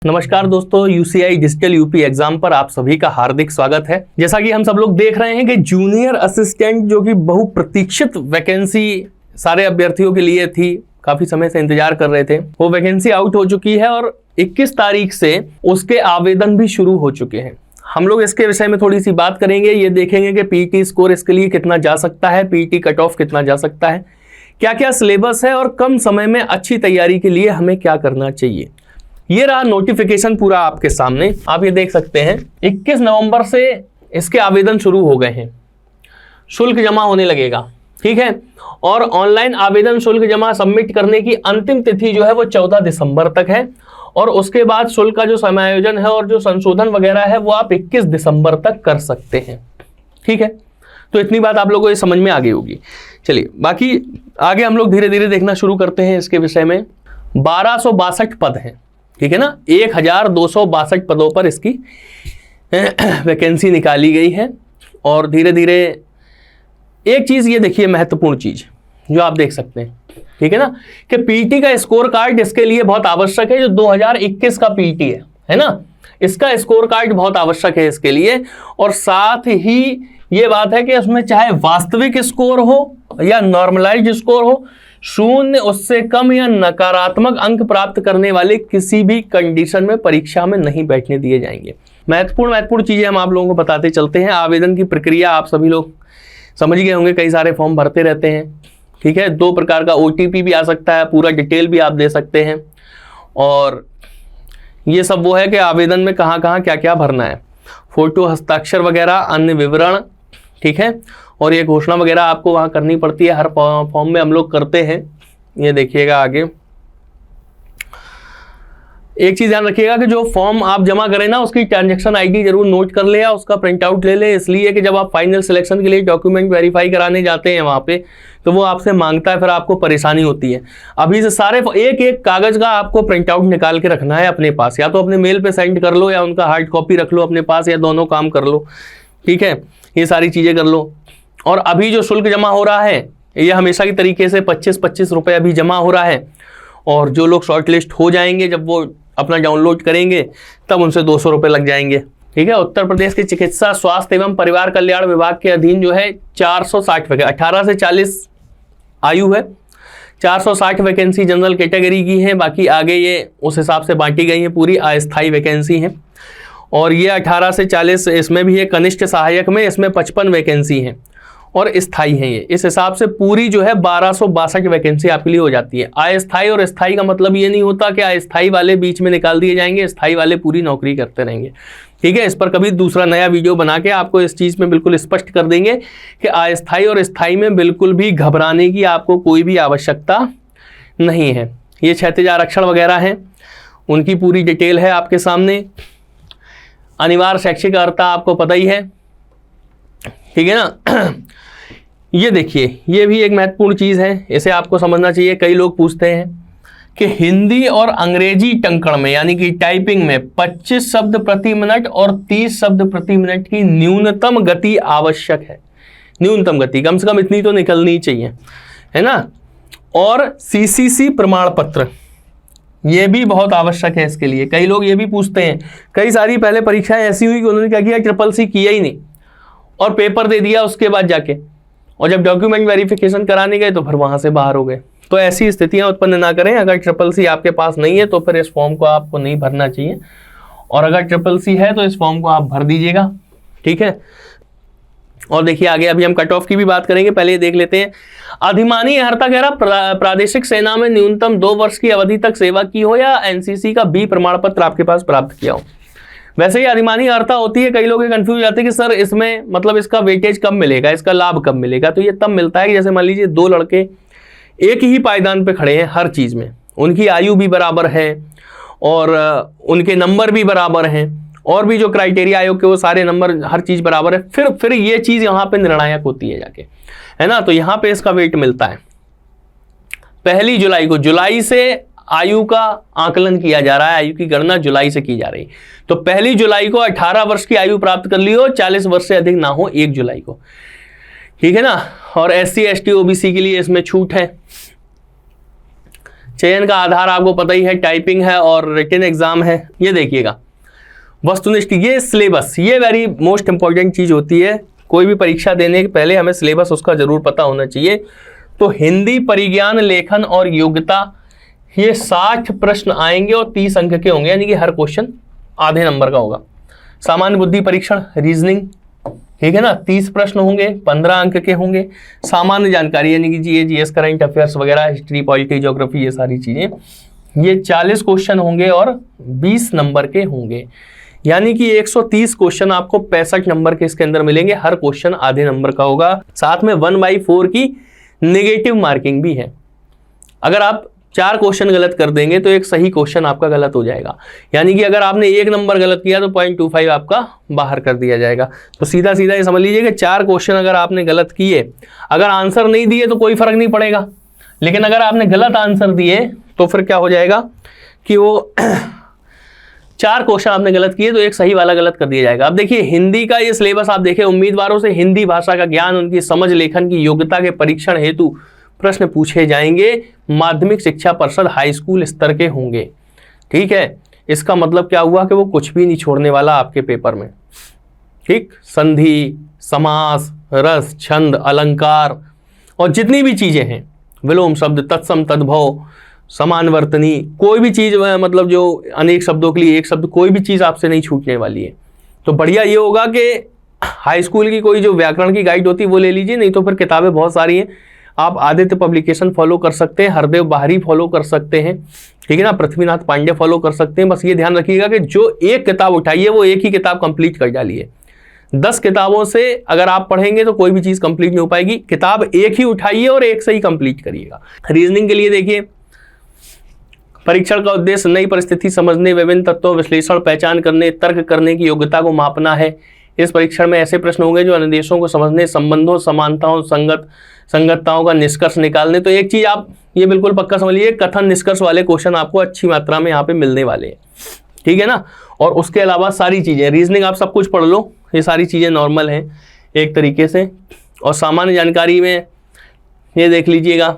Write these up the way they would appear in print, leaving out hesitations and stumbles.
नमस्कार दोस्तों, UCI digital UP exam पर आप सभी का हार्दिक स्वागत है। जैसा कि हम सब लोग देख रहे हैं कि जूनियर असिस्टेंट जो कि बहुप्रतीक्षित वैकेंसी सारे अभ्यर्थियों के लिए थी, काफी समय से इंतजार कर रहे थे, वो वैकेंसी आउट हो चुकी है और 21 तारीख से उसके आवेदन भी शुरू हो चुके हैं। हम लोग इसके विषय में थोड़ी सी बात करेंगे, ये देखेंगे कि पीटी स्कोर इसके लिए कितना जा सकता है, पीटी कट ऑफ कितना जा सकता है, क्या क्या सिलेबस है और कम समय में अच्छी तैयारी के लिए हमें क्या करना चाहिए। ये रहा नोटिफिकेशन पूरा आपके सामने, आप ये देख सकते हैं 21 नवंबर से इसके आवेदन शुरू हो गए हैं। शुल्क जमा होने लगेगा, ठीक है। और ऑनलाइन आवेदन शुल्क जमा सबमिट करने की अंतिम तिथि जो है वो 14 दिसंबर तक है और उसके बाद शुल्क का जो समायोजन है और जो संशोधन वगैरह है वो आप 21 दिसंबर तक कर सकते हैं, ठीक है। तो इतनी बात आप लोगों को ये समझ में आ गई होगी। चलिए बाकी आगे हम लोग धीरे धीरे देखना शुरू करते हैं इसके विषय में। 1262 पद हैं, ठीक है ना। 1262 पदों पर इसकी वैकेंसी निकाली गई है और धीरे धीरे एक चीज ये देखिए, महत्वपूर्ण चीज जो आप देख सकते हैं, ठीक है ना, कि पीटी का स्कोर कार्ड इसके लिए बहुत आवश्यक है। जो 2021 का पीटी है ना, इसका स्कोर कार्ड बहुत आवश्यक है इसके लिए। और साथ ही ये बात है कि उसमें चाहे वास्तविक स्कोर हो या नॉर्मलाइज्ड स्कोर हो, 0 उससे कम या नकारात्मक अंक प्राप्त करने वाले किसी भी कंडीशन में परीक्षा में नहीं बैठने दिए जाएंगे। महत्वपूर्ण चीजें हम आप लोगों को बताते चलते हैं। आवेदन की प्रक्रिया आप सभी लोग समझ गए होंगे, कई सारे फॉर्म भरते रहते हैं, ठीक है। 2 प्रकार का ओटीपी भी आ सकता है, पूरा डिटेल भी आप दे सकते हैं। और ये सब वो है कि आवेदन में कहाँ कहाँ क्या क्या भरना है, फोटो, हस्ताक्षर वगैरह, अन्य विवरण, ठीक है। और ये घोषणा वगैरह आपको वहाँ करनी पड़ती है, हर फॉर्म में हम लोग करते हैं। ये देखिएगा आगे एक चीज ध्यान रखिएगा कि जो फॉर्म आप जमा करें ना, उसकी ट्रांजैक्शन आईडी जरूर नोट कर ले या उसका प्रिंट आउट ले ले, इसलिए कि जब आप फाइनल सिलेक्शन के लिए डॉक्यूमेंट वेरीफाई कराने जाते हैं वहाँ पे, तो वो आपसे मांगता है, फिर आपको परेशानी होती है। अभी से सारे एक एक कागज का आपको प्रिंट आउट निकाल के रखना है अपने पास, या तो अपने मेल पे सेंड कर लो या उनका हार्ड कॉपी रख लो अपने पास, या दोनों काम कर लो, ठीक है। ये सारी चीजें कर लो। और अभी जो शुल्क जमा हो रहा है ये हमेशा की तरीके से 25-25 रुपये अभी जमा हो रहा है। और जो लोग शॉर्ट लिस्ट हो जाएंगे, जब वो अपना डाउनलोड करेंगे तब उनसे 200 रुपये लग जाएंगे, ठीक है। उत्तर प्रदेश के चिकित्सा, स्वास्थ्य एवं परिवार कल्याण विभाग के अधीन जो है 460 वैकेंसी, 18 से 40 आयु है, 460 वैकेंसी जनरल कैटेगरी की है। बाकी आगे ये उस हिसाब से बांटी गई है, पूरी अस्थायी वैकेंसी है। और ये 18 से 40 इसमें भी है, कनिष्ठ सहायक में इसमें 55 वैकेंसी है और स्थायी है। ये इस हिसाब से पूरी जो है 1262 वैकेंसी आपके लिए हो जाती है। अस्थायी और स्थायी का मतलब ये नहीं होता कि अस्थायी वाले बीच में निकाल दिए जाएंगे, स्थायी वाले पूरी नौकरी करते रहेंगे, ठीक है। इस पर कभी दूसरा नया वीडियो बना के आपको इस चीज़ में बिल्कुल स्पष्ट कर देंगे कि अस्थायी और स्थायी में बिल्कुल भी घबराने की आपको कोई भी आवश्यकता नहीं है। ये क्षैतिज आरक्षण वगैरह हैं, उनकी पूरी डिटेल है आपके सामने। अनिवार्य शैक्षिक अर्हता आपको पता ही है, ठीक है ना। ये देखिए, ये भी एक महत्वपूर्ण चीज है, इसे आपको समझना चाहिए। कई लोग पूछते हैं कि हिंदी और अंग्रेजी टंकण में यानी कि टाइपिंग में 25 शब्द प्रति मिनट और 30 शब्द प्रति मिनट की न्यूनतम गति आवश्यक है। न्यूनतम गति कम से कम इतनी तो निकलनी चाहिए, है ना। और सीसीसी प्रमाण पत्र ये भी बहुत आवश्यक है इसके लिए। कई लोग ये भी पूछते हैं, कई सारी पहले परीक्षाएं ऐसी हुई कि उन्होंने क्या किया, ट्रिपल-सी किया ही नहीं और पेपर दे दिया उसके बाद जाके, और जब डॉक्यूमेंट वेरिफिकेशन कराने गए तो फिर वहां से बाहर हो गए। तो ऐसी स्थितियां उत्पन्न ना करें। अगर ट्रिपल-सी आपके पास नहीं है तो फिर इस फॉर्म को आपको नहीं भरना चाहिए, और अगर ट्रिपल-सी है तो इस फॉर्म को आप भर दीजिएगा, ठीक है। और देखिए आगे अभी हम कट ऑफ की भी बात करेंगे, पहले देख लेते हैं। अधिमानी अर्हता कह रहा प्रादेशिक सेना में न्यूनतम 2 वर्ष की अवधि तक सेवा की हो या एनसीसी का बी प्रमाण पत्र आपके पास प्राप्त किया हो। वैसे ही अधिमानी अर्हता होती है, कई लोग कंफ्यूज हो जाते हैं कि सर इसमें मतलब इसका वेटेज कब मिलेगा, इसका लाभ कब मिलेगा। तो ये तब मिलता है कि जैसे मान लीजिए 2 लड़के एक ही पायदान पे खड़े हैं, हर चीज में उनकी आयु भी बराबर है और उनके नंबर भी बराबर हैं, और भी जो क्राइटेरिया आयोग के वो सारे नंबर, हर चीज बराबर है, फिर ये चीज यहाँ पे निर्णायक होती है जाके, है ना। तो यहाँ पे इसका वेट मिलता है 1 जुलाई को। जुलाई से आयु का आकलन किया जा रहा है, आयु की गणना जुलाई से की जा रही। तो 1 जुलाई को 18 वर्ष की आयु प्राप्त कर ली हो, 40 वर्ष से अधिक ना हो 1 जुलाई को, ठीक है ना। और SC ST OBC के लिए इसमें छूट है। चयन का आधार आपको पता ही है, टाइपिंग है और रिटन एग्जाम है। ये देखिएगा वस्तुनिष्ठ, ये सिलेबस, ये वेरी मोस्ट इंपॉर्टेंट चीज होती है। कोई भी परीक्षा देने के पहले हमें सिलेबस उसका जरूर पता होना चाहिए। तो हिंदी, परिज्ञान, लेखन और योग्यता, ये 60 प्रश्न आएंगे और 30 अंक के होंगे, यानी कि हर क्वेश्चन आधे नंबर का होगा। सामान्य बुद्धि परीक्षण, रीजनिंग, ठीक है ना, 30 प्रश्न होंगे, 15 अंक के होंगे। सामान्य जानकारी यानी कि जीएस, करंट अफेयर्स वगैरह, हिस्ट्री, पॉलिटी, ज्योग्राफी, ये सारी चीजें, ये 40 क्वेश्चन होंगे और 20 नंबर के होंगे, यानी कि 130 क्वेश्चन आपको 65 नंबर के इसके अंदर मिलेंगे। हर क्वेश्चन आधे नंबर का होगा। साथ में 1/4 की नेगेटिव मार्किंग भी है। अगर आप 4 क्वेश्चन गलत कर देंगे तो एक सही क्वेश्चन आपका गलत हो जाएगा, यानी कि अगर आपने 1 नंबर गलत किया तो 0.25 आपका बाहर कर दिया जाएगा। तो सीधा सीधा ये समझ लीजिए कि 4 क्वेश्चन अगर आपने गलत किए, अगर आंसर नहीं दिए तो कोई फर्क नहीं पड़ेगा, लेकिन अगर आपने गलत आंसर दिए तो फिर क्या हो जाएगा कि वो 4 क्वेश्चन आपने गलत किए तो एक सही वाला गलत कर दिया जाएगा। अब देखिए हिंदी का ये सिलेबस आप देखें, उम्मीदवारों से हिंदी भाषा का ज्ञान, उनकी समझ, लेखन की योग्यता के परीक्षण हेतु प्रश्न पूछे जाएंगे। माध्यमिक शिक्षा परिषद हाई स्कूल स्तर के होंगे, ठीक है। इसका मतलब क्या हुआ कि वो कुछ भी नहीं छोड़ने वाला आपके पेपर में, ठीक। संधि, समास, रस, छंद, अलंकार और जितनी भी चीजें हैं, विलोम शब्द, तत्सम, तद्भव, समानवर्तनी, कोई भी चीज, मतलब जो अनेक शब्दों के लिए एक शब्द, कोई भी चीज आपसे नहीं छूटने वाली है। तो बढ़िया ये होगा कि हाई स्कूल की कोई जो व्याकरण की गाइड होती है वो ले लीजिए, नहीं तो फिर किताबें बहुत सारी हैं। आप आदित्य पब्लिकेशन फॉलो कर सकते हैं, हरदेव बाहरी फॉलो कर सकते हैं, ठीक है ना, पृथ्वीनाथ पांडे फॉलो कर सकते हैं। बस ये ध्यान रखिएगा कि जो एक किताब उठाइए वो एक ही किताब कंप्लीट कर डालिए। 10 किताबों से अगर आप पढ़ेंगे तो कोई भी चीज कंप्लीट नहीं हो पाएगी। किताब एक ही उठाइए और एक से ही कंप्लीट करिएगा। रीजनिंग के लिए देखिए, परीक्षण का उद्देश्य नई परिस्थिति समझने, विभिन्न तत्वों विश्लेषण, पहचान करने, तर्क करने की योग्यता को मापना है। इस परीक्षण में ऐसे प्रश्न होंगे जो अनुदेशों को समझने, संबंधों, समानताओं, संगतताओं का निष्कर्ष निकालने। तो एक चीज आप ये बिल्कुल पक्का समझ लीजिए, कथन निष्कर्ष वाले क्वेश्चन आपको अच्छी मात्रा में यहाँ पे मिलने वाले हैं, ठीक है ना। और उसके अलावा सारी चीजें, रीजनिंग आप सब कुछ पढ़ लो, ये सारी चीजें नॉर्मल हैं एक तरीके से। और सामान्य जानकारी में ये देख लीजिएगा,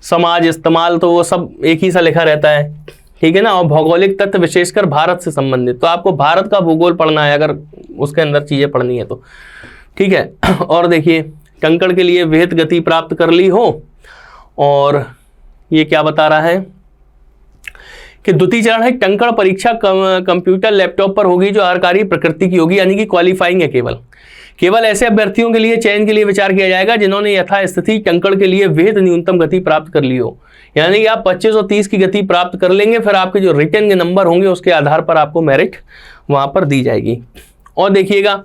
समाज, इस्तेमाल, तो वो सब एक ही सा लिखा रहता है, ठीक है ना। और भौगोलिक तत्व विशेषकर भारत से संबंधित, तो आपको भारत का भूगोल पढ़ना है अगर उसके अंदर चीजें पढ़नी है तो, ठीक है। और देखिए कंकड़ के लिए विहित गति प्राप्त कर ली हो, और ये क्या बता रहा है कि द्वितीय चरण है, कंकड़ परीक्षा कंप्यूटर लैपटॉप पर होगी जो आरकारी प्रकृति की होगी, यानी कि क्वालिफाइंग है। केवल ऐसे अभ्यर्थियों के लिए चयन के लिए विचार किया जाएगा जिन्होंने यथास्थिति कंकड़ के लिए विहित न्यूनतम गति प्राप्त कर ली हो, यानी कि आप 25 और 30 की गति प्राप्त कर लेंगे, फिर आपके जो रिटन के नंबर होंगे उसके आधार पर आपको मेरिट वहां पर दी जाएगी। और देखिएगा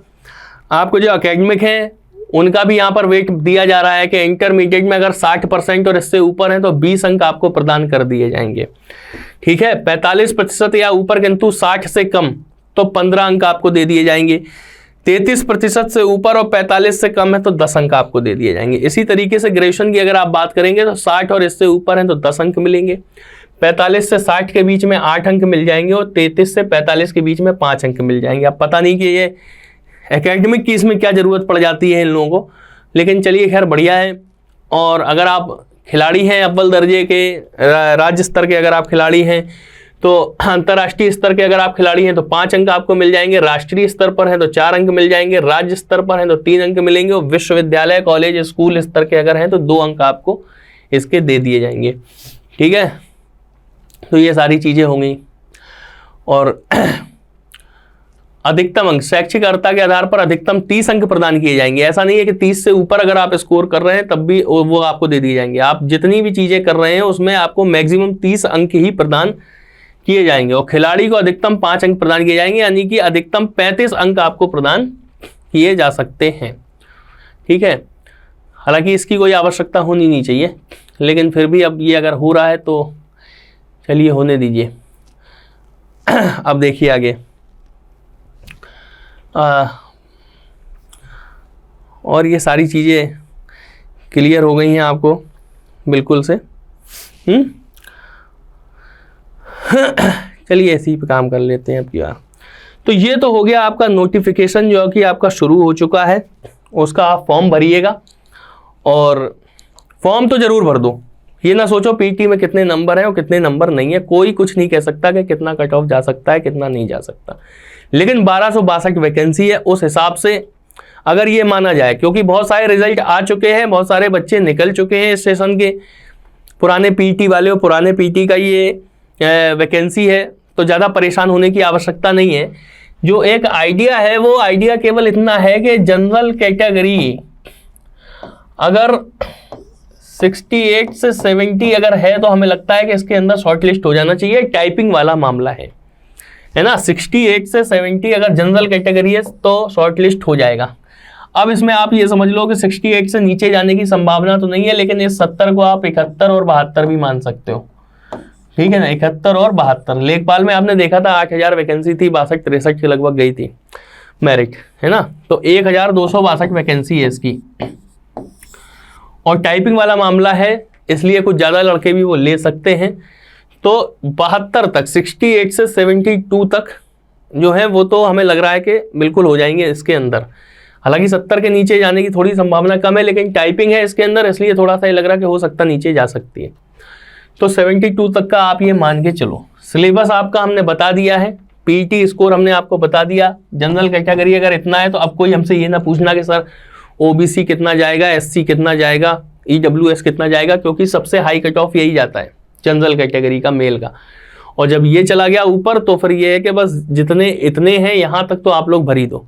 आपको जो एकेडमिक है उनका भी यहाँ पर वेट दिया जा रहा है कि इंटरमीडिएट में अगर 60% और इससे ऊपर है तो 20 अंक आपको प्रदान कर दिए जाएंगे, ठीक है। 45% या ऊपर, किंतु 60 से कम तो 15 अंक आपको दे दिए जाएंगे। 33% से ऊपर और 45 से कम है तो 10 अंक आपको दे दिए जाएंगे। इसी तरीके से ग्रेजुएशन की अगर आप बात करेंगे तो 60 और इससे ऊपर है तो 10 अंक मिलेंगे। 45 से 60 के बीच में 8 अंक मिल जाएंगे और 33 से 45 के बीच में 5 अंक मिल जाएंगे। अब पता नहीं कि ये एकेडमिक की इसमें क्या ज़रूरत पड़ जाती है इन लोगों को, लेकिन चलिए खैर बढ़िया है। और अगर आप खिलाड़ी हैं अव्वल दर्जे के, राज्य स्तर के अगर आप खिलाड़ी हैं, तो अंतर्राष्ट्रीय स्तर के अगर आप खिलाड़ी हैं तो 5 अंक आपको मिल जाएंगे। राष्ट्रीय स्तर पर हैं तो 4 अंक मिल जाएंगे। राज्य स्तर पर हैं तो 3 अंक मिलेंगे। और विश्वविद्यालय, कॉलेज, स्कूल स्तर के अगर हैं तो 2 अंक आपको इसके दे दिए जाएंगे, ठीक है। तो ये सारी चीज़ें होंगी। और अधिकतम अंक शैक्षिक अर्हता के आधार पर अधिकतम 30 अंक प्रदान किए जाएंगे। ऐसा नहीं है कि 30 से ऊपर अगर आप स्कोर कर रहे हैं तब भी वो आपको दे दिए जाएंगे। आप जितनी भी चीजें कर रहे हैं उसमें आपको मैक्सिमम 30 अंक ही प्रदान किए जाएंगे। और खिलाड़ी को अधिकतम 5 अंक प्रदान किए जाएंगे, यानी कि अधिकतम 35 अंक आपको प्रदान किए जा सकते हैं, ठीक है। हालांकि इसकी कोई आवश्यकता होनी नहीं चाहिए, लेकिन फिर भी अब ये अगर हो रहा है तो चलिए होने दीजिए। अब देखिए आगे, और ये सारी चीज़ें क्लियर हो गई हैं आपको बिल्कुल से। चलिए ऐसे ही पे काम कर लेते हैं अब की बार। तो ये तो हो गया आपका नोटिफिकेशन जो कि आपका शुरू हो चुका है, उसका आप फॉर्म भरिएगा। और फॉर्म तो ज़रूर भर दो, ये ना सोचो पीटी में कितने नंबर हैं और कितने नंबर नहीं है, कोई कुछ नहीं कह सकता कि कितना कट ऑफ जा सकता है कितना नहीं जा सकता। लेकिन 1262 वैकेंसी है, उस हिसाब से अगर ये माना जाए, क्योंकि बहुत सारे रिजल्ट आ चुके हैं, बहुत सारे बच्चे निकल चुके हैं स्टेशन के, पुराने पीटी वाले और पुराने पीटी का ये वैकेंसी है, तो ज़्यादा परेशान होने की आवश्यकता नहीं है। जो एक आइडिया है वो आइडिया केवल इतना है कि जनरल कैटेगरी अगर 68 से 70 अगर है तो हमें लगता है कि इसके अंदर शॉर्ट लिस्ट हो जाना चाहिए। टाइपिंग वाला मामला है ना, 68 से 70 अगर जनरल कैटेगरी है तो शॉर्ट लिस्ट हो जाएगा। अब इसमें आप ये समझ लो कि 68 से नीचे जाने की संभावना तो नहीं है, लेकिन इस 70 को आप 71 और 72 भी मान सकते हो, ठीक है ना, 71 और 72। लेखपाल में आपने देखा था 8000 वैकेंसी थी, 62-63 के लगभग गई थी मेरिट, है ना, तो 1262 वैकेंसी है इसकी। और टाइपिंग वाला मामला है इसलिए कुछ ज़्यादा लड़के भी वो ले सकते हैं। तो 72 तक, 68 से 72 तक जो है वो तो हमें लग रहा है कि बिल्कुल हो जाएंगे इसके अंदर। हालांकि 70 के नीचे जाने की थोड़ी संभावना कम है, लेकिन टाइपिंग है इसके अंदर इसलिए थोड़ा सा ये लग रहा है कि हो सकता नीचे जा सकती है। तो 72 तक का आप ये मान के चलो। सिलेबस आपका हमने बता दिया है, पीटी स्कोर हमने आपको बता दिया। जनरल कैटेगरी अगर इतना है तो अब कोई हमसे ये ना पूछना कि सर ओबीसी कितना जाएगा, एससी कितना जाएगा, ईडब्ल्यूएस कितना जाएगा, क्योंकि सबसे हाई कट ऑफ यही जाता है जनरल कैटेगरी का, मेल का। और जब ये चला गया ऊपर तो फिर ये है कि बस जितने इतने हैं यहाँ तक तो आप लोग भरी दो।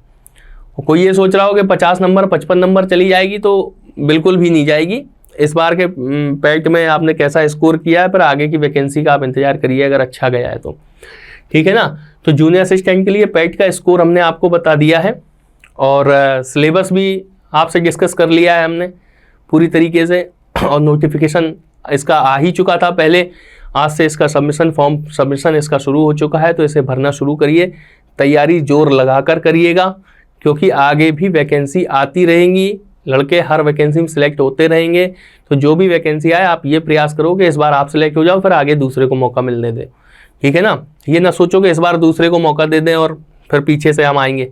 कोई ये सोच रहा हो कि 50 नंबर 55 नंबर चली जाएगी, तो बिल्कुल भी नहीं जाएगी। इस बार के पैट में आपने कैसा स्कोर किया है, पर आगे की वैकेंसी का आप इंतजार करिए अगर अच्छा गया है तो, ठीक है ना। तो जूनियर असिस्टेंट के लिए पैट का स्कोर हमने आपको बता दिया है और सिलेबस भी आपसे डिस्कस कर लिया है हमने पूरी तरीके से, और नोटिफिकेशन इसका आ ही चुका था पहले। आज से इसका फॉर्म सबमिशन इसका शुरू हो चुका है, तो इसे भरना शुरू करिए, तैयारी जोर लगाकर करिएगा, क्योंकि आगे भी वैकेंसी आती रहेंगी, लड़के हर वैकेंसी में सिलेक्ट होते रहेंगे। तो जो भी वैकेंसी आए आप ये प्रयास करो कि इस बार आप सिलेक्ट हो जाओ, फिर आगे दूसरे को मौका मिलने दें, ठीक है ना। ये ना सोचो कि इस बार दूसरे को मौका दे दें और फिर पीछे से हम आएंगे,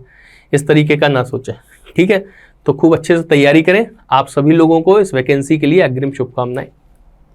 इस तरीके का ना सोचें, ठीक है। तो खूब अच्छे से तैयारी करें। आप सभी लोगों को इस वैकेंसी के लिए अग्रिम शुभकामनाएं।